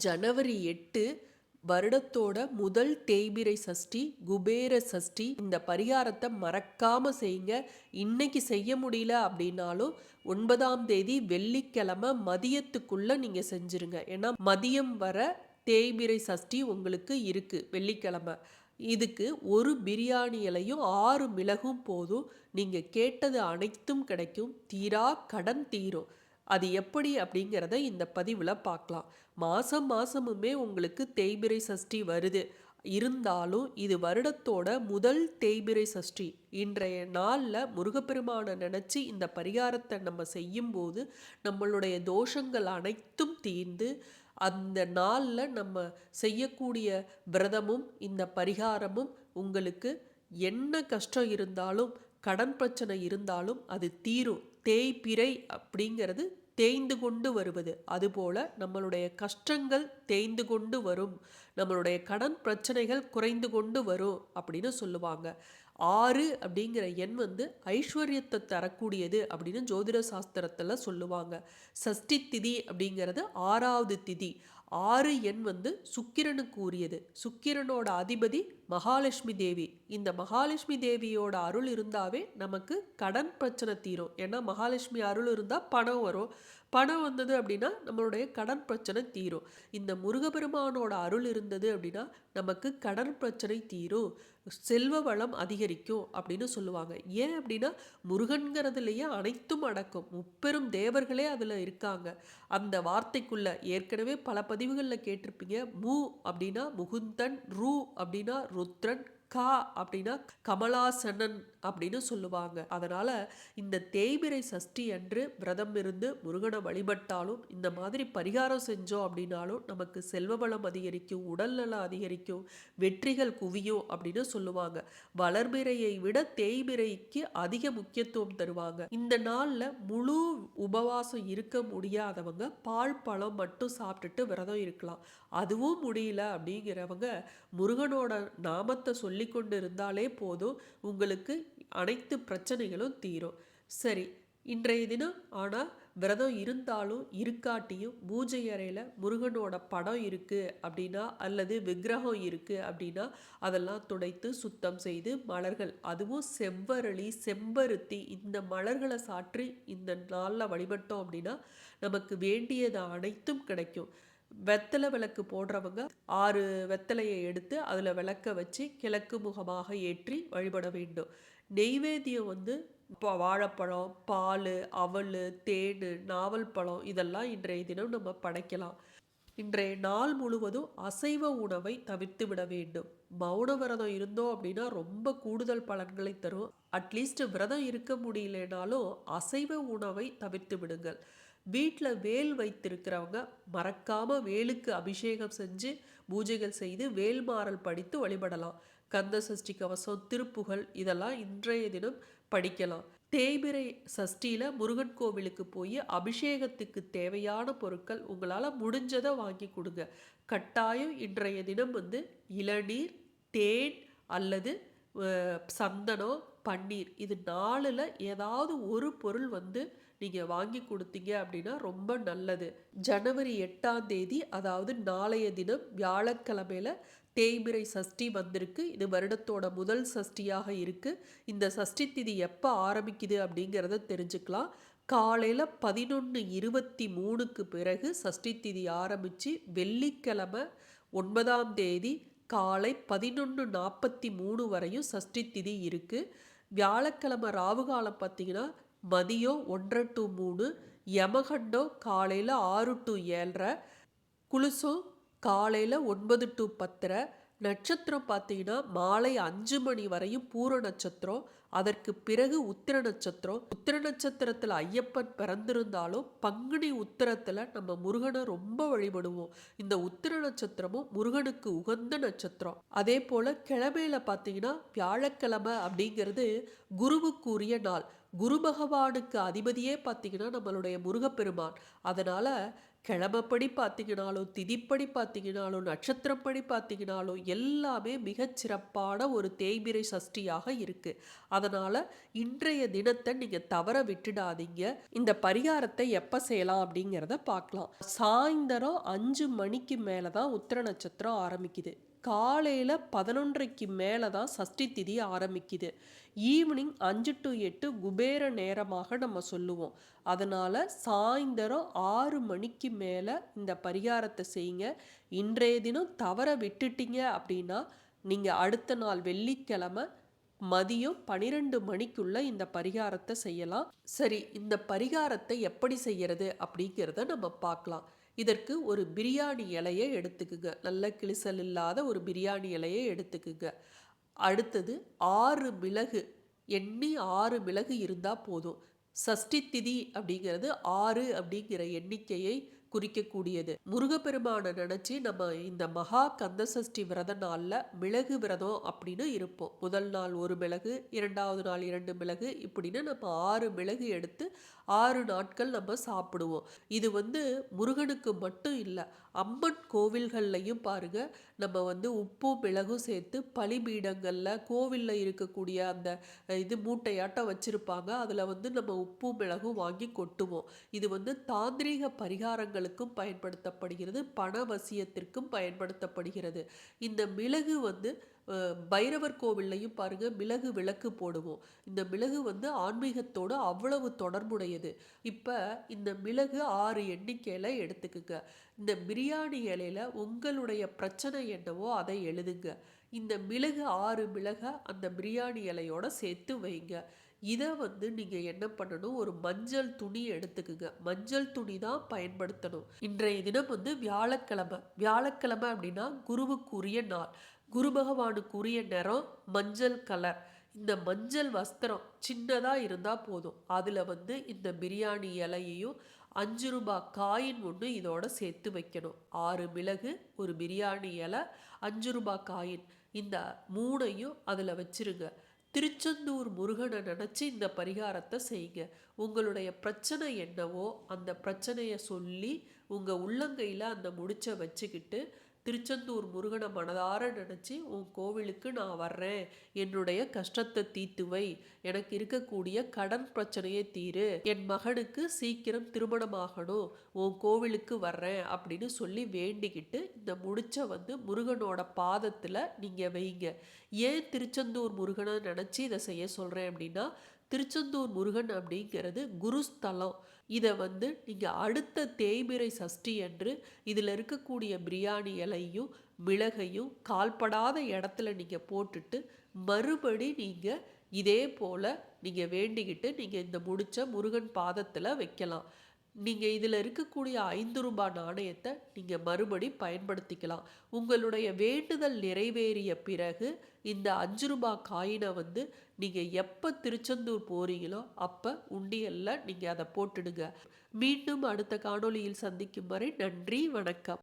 ஜனவரி 8 வருடத்தோட முதல் தேய்பிறை சஷ்டி, குபேர சஷ்டி. இந்த பரிகாரத்தை மறக்காம செய்யுங்க. இன்னைக்கு செய்ய முடியல அப்படின்னாலும் 9ஆம் தேதி வெள்ளிக்கிழமை மதியத்துக்குள்ள நீங்க செஞ்சிருங்க. ஏன்னா மதியம் வர தேய்பிறை சஷ்டி உங்களுக்கு இருக்கு வெள்ளிக்கிழமை. இதுக்கு ஒரு பிரியாணி இலையும் 6 மிளகும் போதும். நீங்க கேட்டது அனைத்தும் கிடைக்கும். தீரா கடன் தீரும். அது எப்படி அப்படிங்கிறத இந்த பதிவில் பார்க்கலாம். மாதமுமே உங்களுக்கு தேய்பிறை சஷ்டி வருது. இருந்தாலும் இது வருடத்தோட முதல் தேய்பிறை சஷ்டி. இன்றைய நாளில் முருகப்பெருமானை நினச்சி இந்த பரிகாரத்தை நம்ம செய்யும்போது நம்மளுடைய தோஷங்கள் அனைத்தும் தீர்ந்து அந்த நாளில் நம்ம செய்யக்கூடிய விரதமும் இந்த பரிகாரமும் உங்களுக்கு என்ன கஷ்டம் இருந்தாலும் கடன் பிரச்சனை இருந்தாலும் அது தீரும். தேய்பிறை அப்படிங்கிறது தேய்ந்து கொண்டு வருவது. அதுபோல் நம்மளுடைய கஷ்டங்கள் தேய்ந்து கொண்டு வரும், நம்மளுடைய கடன் பிரச்சனைகள் குறைந்து கொண்டு வரும் அப்படின்னு சொல்லுவாங்க. 6 அப்படிங்கிற எண் ஐஸ்வர்யத்தை தரக்கூடியது அப்படின்னு ஜோதிட சாஸ்திரத்தில் சொல்லுவாங்க. சஷ்டி திதி அப்படிங்கிறது 6வது திதி. 6 எண் சுக்கிரனுக்கு உரியது. சுக்கிரனோட அதிபதி மகாலட்சுமி தேவி. இந்த மகாலட்சுமி தேவியோட அருள் இருந்தாவே நமக்கு கடன் பிரச்சனை தீரும். ஏன்னா மகாலட்சுமி அருள் இருந்தால் பணம் வரும். பணம் வந்தது அப்படின்னா நம்மளுடைய கடன் பிரச்சனை தீரும். இந்த முருகப்பெருமானோட அருள் இருந்தது அப்படின்னா நமக்கு கடன் பிரச்சனை தீரும், செல்வ வளம் அதிகரிக்கும் அப்படின்னு சொல்லுவாங்க. ஏன் அப்படின்னா முருகன்கிறதுலையே அனைத்தும் அடக்கும். முப்பெரும் தேவர்களே அதில் இருக்காங்க. அந்த வார்த்தைக்குள்ள ஏற்கனவே பல பதிவுகளில் கேட்டிருப்பீங்க. மு அப்படின்னா முகுந்தன், ரு அப்படின்னா ருத்ரன், கா அப்படின்னா கமலாசனன் அப்படின்னு சொல்லுவாங்க. அதனால இந்த தேய்பிறை சஷ்டி அன்று விரதம் இருந்து முருகனை வழிபட்டாலும் இந்த மாதிரி பரிகாரம் செஞ்சோம் அப்படின்னாலும் நமக்கு செல்வ வளம் அதிகரிக்கும், உடல் நலம் அதிகரிக்கும், வெற்றிகள் குவியும் அப்படின்னு சொல்லுவாங்க. வளர்பிறையை விட தேய்பிறைக்கு அதிக முக்கியத்துவம் தருவாங்க. இந்த நாளில் முழு உபவாசம் இருக்க முடியாதவங்க பால் பழம் மட்டும் சாப்பிட்டுட்டு விரதம் இருக்கலாம். அதுவும் முடியல அப்படிங்கிறவங்க முருகனோட நாமத்தை சொல்லிக்கொண்டு இருந்தாலே போதும், உங்களுக்கு அனைத்து பிரச்சனைகளும் தீரும். சரி, இன்றைய தினம் ஆனால் விரதம் இருந்தாலும் இருக்காட்டியும் பூஜை அறையில் முருகனோட படம் இருக்குது அப்படின்னா அல்லது விக்கிரகம் இருக்குது அப்படின்னா அதெல்லாம் துடைத்து சுத்தம் செய்து மலர்கள், அதுவும் செவ்வரளி, செம்பருத்தி இந்த மலர்களை சாற்றி இந்த நாளில் வழிபட்டோம் அப்படின்னா நமக்கு வேண்டியது அனைத்தும் கிடைக்கும். வெத்தலை விளக்கு போடுறவங்க 6 வெத்தலையை எடுத்து அதில் விளக்க வச்சு கிழக்கு முகமாக ஏற்றி வழிபட வேண்டும். நெய்வேத்தியம் இப்போ வாழைப்பழம், பால், அவல், தேன், நாவல் பழம் இதெல்லாம் இன்றைய தினம் நம்ம படைக்கலாம். இன்றைய நாள் முழுவதும் அசைவ உணவை தவிர்த்து விட வேண்டும். மௌன விரதம் இருந்தோம் அப்படின்னா ரொம்ப கூடுதல் பலன்களை தரும். அட்லீஸ்ட் விரதம் இருக்க முடியலனாலும் அசைவ உணவை தவிர்த்து விடுங்கள். வீட்டில் வேல் வைத்திருக்கிறவங்க மறக்காமல் வேலுக்கு அபிஷேகம் செஞ்சு பூஜைகள் செய்து வேல்மாறல் படித்து வழிபடலாம். கந்த சஷ்டி கவசம், திருப்புகழ் இதெல்லாம் இன்றைய தினம் படிக்கலாம். தேய்பிறை சஷ்டியில் முருகன் கோவிலுக்கு போய் அபிஷேகத்துக்கு தேவையான பொருட்கள் உங்களால் முடிஞ்சதை வாங்கி கொடுங்க. கட்டாயம் இன்றைய தினம் இளநீர், தேன் அல்லது சந்தனம், பன்னீர் இது 4ல் ஏதாவது ஒரு பொருள் நீங்கள் வாங்கி கொடுத்தீங்க அப்படின்னா ரொம்ப நல்லது. ஜனவரி 8ஆம் தேதி அதாவது நாளைய தினம் வியாழக்கிழமையில தேய்பிறை சஷ்டி வந்திருக்கு. இது வருடத்தோட முதல் சஷ்டியாக இருக்குது. இந்த சஷ்டி திதி எப்போ ஆரம்பிக்குது அப்படிங்கிறத தெரிஞ்சுக்கலாம். காலையில் 11:23க்கு பிறகு சஷ்டி திதி ஆரம்பித்து வெள்ளிக்கிழமை 9ஆம் தேதி காலை 11:43 வரையும் சஷ்டி திதி இருக்குது. வியாழக்கிழமை ராவுகாலம் பார்த்திங்கன்னா மதியம் 1 to 3, யமகண்டம் காலையில் 6 to 7:30, குளுசம் காலையில் 9 to 10:30. நட்சத்திரம் பார்த்தீங்கன்னா மாலை 5 மணி வரையும் பூர நட்சத்திரம். அதற்கு பிறகு உத்திர நட்சத்திரம். உத்திர நட்சத்திரத்தில் ஐயப்பன் பிறந்திருந்தாலும் பங்குனி உத்திரத்தில் நம்ம முருகனை ரொம்ப வழிபடுவோம். இந்த உத்திர நட்சத்திரமும் முருகனுக்கு உகந்த நட்சத்திரம். அதே போல் கிழமையில பார்த்தீங்கன்னா வியாழக்கிழமை அப்படிங்கிறது குருவுக்குரிய நாள். குரு பகவானுக்கு அதிபதியே பார்த்தீங்கன்னா நம்மளுடைய முருகப்பெருமான். அதனால் கிழமைப்படி பார்த்தீங்கனாலும், திதிப்படி பார்த்தீங்கனாலும், நட்சத்திரப்படி பார்த்தீங்கனாலும் எல்லாமே மிகச்சிறப்பான ஒரு தேய்பிறை சஷ்டியாக இருக்கு. அதனால இன்றைய தினத்த நீங்க தவற விட்டுடாதீங்க. இந்த பரிகாரத்தை எப்ப செய்யலாம் அப்படிங்கிறத பார்க்கலாம். சாயந்தரம் 5 மணிக்கு மேல தான் உத்திர நட்சத்திரம் ஆரம்பிக்குது. காலையில 11:30க்கு மேல தான் சஷ்டி திதி ஆரம்பிக்குது. ஈவினிங் 5 to 8 குபேர நேரமாக நம்ம சொல்லுவோம். அதனால சாயந்தரம் 6 மணிக்கு மேல இந்த பரிகாரத்தை செய்யுங்க. இன்றைய தினம் தவற விட்டுட்டீங்க அப்படின்னா, நீங்க அடுத்த நாள் வெள்ளிக்கிழமை மதியம் 12 மணிக்குள்ள இந்த பரிகாரத்தை செய்யலாம். சரி, இந்த பரிகாரத்தை எப்படி செய்யறது அப்படிங்கிறத நம்ம பார்க்கலாம். இதற்கு ஒரு பிரியாணி இலையை எடுத்துக்குங்க. நல்ல கிழிசல் இல்லாத ஒரு பிரியாணி இலையை எடுத்துக்குங்க. அடுத்தது 6 மிளகு, எண்ணி 6 மிளகு இருந்தால் போதும். சஷ்டி திதி அப்படிங்கிறது 6 அப்படிங்கிற எண்ணிக்கையை குறிக்கக்கூடியது. முருகப்பெருமானை நினச்சி நம்ம இந்த மகா கந்த சஷ்டி விரத நாளில் மிளகு விரதம் அப்படின்னு இருப்போம். முதல் நாள் 1 மிளகு, 2வது நாள் 2 மிளகு, இப்படின்னு நம்ம 6 மிளகு எடுத்து 6 நாட்கள் நம்ம சாப்பிடுவோம். இது முருகனுக்கு மட்டும் இல்லை, அம்மன் கோவில்கள்லையும் பாருங்க, நம்ம உப்பும் மிளகும் சேர்த்து பலிபீடங்களில் கோவிலில் இருக்கக்கூடிய அந்த இது மூட்டையாட்டம் வச்சுருப்பாங்க. அதில் நம்ம உப்பும் மிளகும் வாங்கி கொட்டுவோம். இது தாந்திரீக பரிகாரங்களுக்கும் பயன்படுத்தப்படுகிறது, பணவசியத்திற்கும் பயன்படுத்தப்படுகிறது. இந்த மிளகு பைரவர் கோவில்லையும் பாருங்க மிளகு விளக்கு போடுவோம். இந்த மிளகு ஆன்மீகத்தோடு அவ்வளவு தொடர்புடையது. இப்போ இந்த மிளகு 6 எண்ணிக்கையில் எடுத்துக்குங்க. இந்த பிரியாணி இலையில உங்களுடைய பிரச்சனை என்னவோ அதை எழுதுங்க. இந்த மிளகு 6 மிளகை அந்த பிரியாணி இலையோட சேர்த்து வைங்க. இதை நீங்கள் என்ன பண்ணணும், ஒரு மஞ்சள் துணி எடுத்துக்குங்க. மஞ்சள் துணி தான் பயன்படுத்தணும். இன்றைய தினம் வியாழக்கிழமை. வியாழக்கிழமை அப்படின்னா குருவுக்குரிய நாள். குரு பகவானுக்குரிய நிறம் மஞ்சள் கலர். இந்த மஞ்சள் வஸ்திரம் சின்னதாக இருந்தால் போதும். அதில் இந்த பிரியாணி இலையையும் 5 ரூபாய் காயின் ஒன்று இதோட சேர்த்து வைக்கணும். 6 மிளகு, ஒரு பிரியாணி இலை, 5 ரூபாய் காயின், இந்த 3ஐயும் அதில் வச்சிருங்க. திருச்செந்தூர் முருகனை நினச்சி இந்த பரிகாரத்தை செய்யுங்க. உங்களுடைய பிரச்சனை என்னவோ அந்த பிரச்சனையை சொல்லி உங்கள் உள்ளங்கையில் அந்த முடிச்சை வச்சுக்கிட்டு திருச்செந்தூர் முருகனை மனதார நினச்சி, உன் கோவிலுக்கு நான் வர்றேன், என்னுடைய கஷ்டத்தை தீர்த்து வை, எனக்கு இருக்கக்கூடிய கடன் பிரச்சனையை தீரு, என் மகனுக்கு சீக்கிரம் திருமணமாகணும், உன் கோவிலுக்கு வர்றேன் அப்படின்னு சொல்லி வேண்டிக்கிட்டு இந்த முடிச்ச முருகனோட பாதத்தில் நீங்கள் வைங்க. ஏன் திருச்செந்தூர் முருகனை நினச்சி இதை செய்ய சொல்கிறேன் அப்படின்னா, திருச்செந்தூர் முருகன் அப்படிங்கிறது குருஸ்தலம். இதை நீங்கள் அடுத்த தேய்பிறை சஷ்டி அன்று இதில் இருக்கக்கூடிய பிரியாணி இலையும் மிளகையும் கால்படாத இடத்துல நீங்கள் போட்டுட்டு மறுபடி நீங்கள் இதே போல் நீங்கள் வேண்டிக்கிட்டு நீங்கள் இந்த முடிச்ச முருகன் பாதத்தில் வைக்கலாம். நீங்கள் இதில் இருக்கக்கூடிய 5 ரூபாய் நாணயத்தை நீங்கள் மறுபடி பயன்படுத்திக்கலாம். உங்களுடைய வேண்டுதல் நிறைவேறிய பிறகு இந்த 5 ரூபாய் காயினை நீங்கள் எப்போ திருச்செந்தூர் போகிறீங்களோ அப்போ உண்டியலில் நீங்கள் அதை போட்டுடுங்க. மீண்டும் அடுத்த காணொளியில் சந்திக்கும் வரை நன்றி, வணக்கம்.